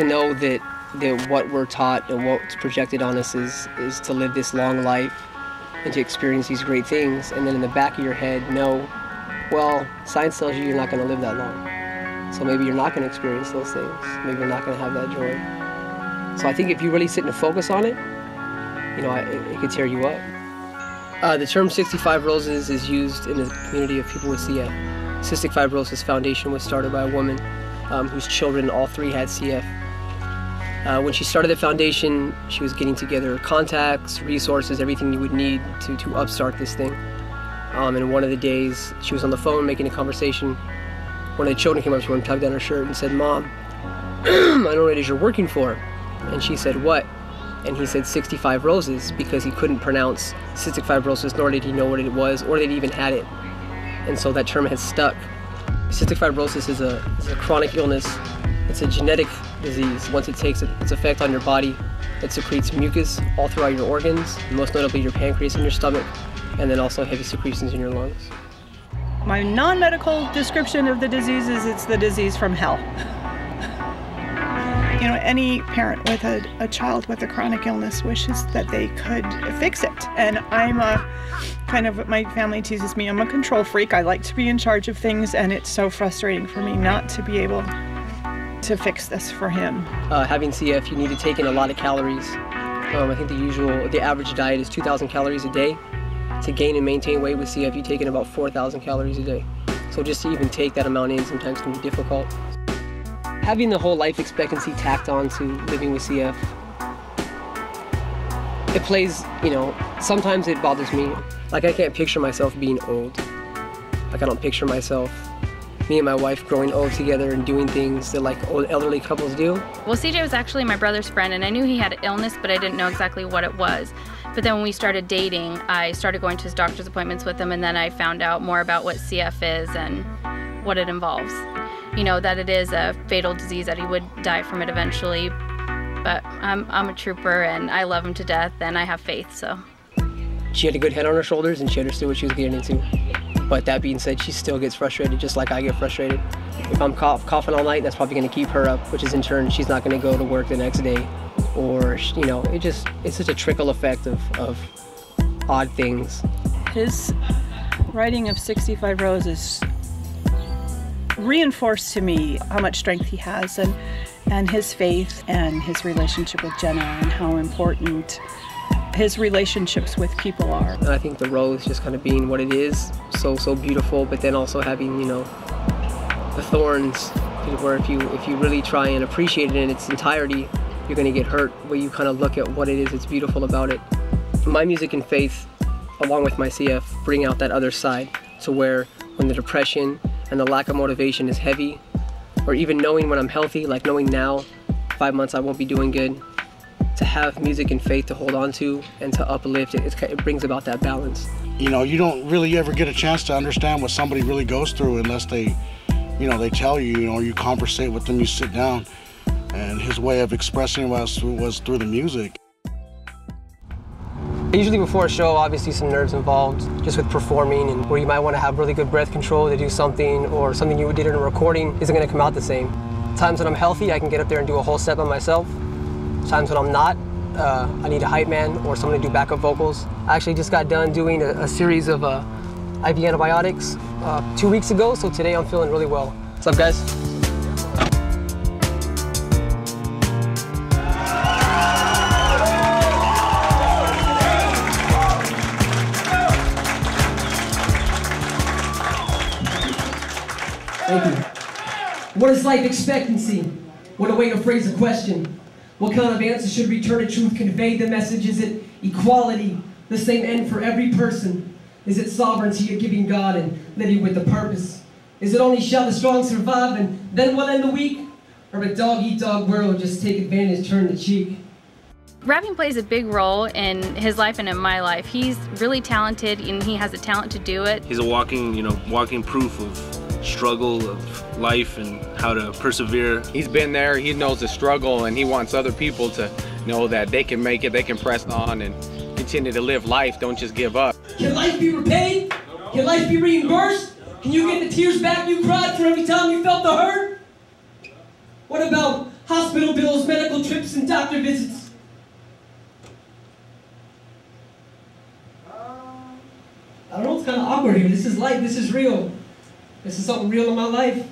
to know that what we're taught and what's projected on us is to live this long life and to experience these great things, and then in the back of your head know, well, science tells you you're not going to live that long. So maybe you're not going to experience those things. Maybe you're not going to have that joy. So I think if you really sit and focus on it, you know, it could tear you up. The term 65 Roses is used in the community of people with CF. Cystic Fibrosis Foundation was started by a woman whose children, all three, had CF. When she started the foundation, she was getting together contacts, resources, everything you would need to upstart this thing. And one of the days, she was on the phone making a conversation. One of the children came up to her and tugged on her shirt and said, "Mom, I know what it is you're working for." And she said, "What?" And he said 65 Roses, because he couldn't pronounce cystic fibrosis, nor did he know what it was, or that he even had it. And so that term has stuck. Cystic fibrosis is a chronic illness. It's a genetic disease. Once it takes its effect on your body, it secretes mucus all throughout your organs, most notably your pancreas and your stomach, and then also heavy secretions in your lungs. My non-medical description of the disease is it's the disease from hell. You know, any parent with a child with a chronic illness wishes that they could fix it. And I'm my family teases me, I'm a control freak. I like to be in charge of things, and it's so frustrating for me not to be able to fix this for him. Having CF, you need to take in a lot of calories. I think the average diet is 2,000 calories a day. To gain and maintain weight with CF, you take in about 4,000 calories a day. So just to even take that amount in sometimes can be difficult. Having the whole life expectancy tacked on to living with CF, it plays, you know, sometimes it bothers me. Like, I can't picture myself being old. Like, I don't picture myself, me and my wife, growing old together and doing things that like old elderly couples do. Well, CJ was actually my brother's friend, and I knew he had an illness, but I didn't know exactly what it was. But then when we started dating, I started going to his doctor's appointments with him, and then I found out more about what CF is and what it involves. You know, that it is a fatal disease, that he would die from it eventually. But I'm a trooper, and I love him to death, and I have faith, so. She had a good head on her shoulders, and she understood what she was getting into. But that being said, she still gets frustrated, just like I get frustrated. If I'm coughing all night, that's probably going to keep her up, which is in turn, she's not going to go to work the next day. Or, you know, it's such a trickle effect of odd things. His writing of 65 Roses reinforced to me how much strength he has, and his faith and his relationship with Jenna, and how important his relationships with people are. And I think the rose just kind of being what it is, so beautiful, but then also having, you know, the thorns, where if you really try and appreciate it in its entirety, you're going to get hurt, where you kind of look at what it is that's beautiful about it. My music and faith, along with my CF, bring out that other side, to where when the depression and the lack of motivation is heavy, or even knowing when I'm healthy, like knowing now, 5 months I won't be doing good, to have music and faith to hold on to and to uplift it brings about that balance. You know, you don't really ever get a chance to understand what somebody really goes through unless they tell you, you know, you conversate with them, you sit down. And his way of expressing was through the music. Usually before a show, obviously some nerves involved, just with performing, and where you might want to have really good breath control to do something, or something you did in a recording isn't going to come out the same. Times when I'm healthy, I can get up there and do a whole set by myself. Times when I'm not, I need a hype man or someone to do backup vocals. I actually just got done doing a series of IV antibiotics 2 weeks ago, so today I'm feeling really well. What's up, guys? Thank you. What is life expectancy? What a way to phrase a question. What kind of answer should return to truth convey the message? Is it equality, the same end for every person? Is it sovereignty, a giving God and living with a purpose? Is it only shall the strong survive and then we'll end the weak? Or a dog-eat-dog world, just take advantage, turn the cheek? Rapping plays a big role in his life and in my life. He's really talented, and he has a talent to do it. He's a walking proof of struggle of life and how to persevere. He's been there, he knows the struggle, and he wants other people to know that they can make it, they can press on and continue to live life, don't just give up. Can life be repaid? Can life be reimbursed? Can you get the tears back you cried for every time you felt the hurt? What about hospital hospital bills, medical trips, and doctor visits. I don't know, it's kind of awkward here. This is life, this is real. This is something real in my life.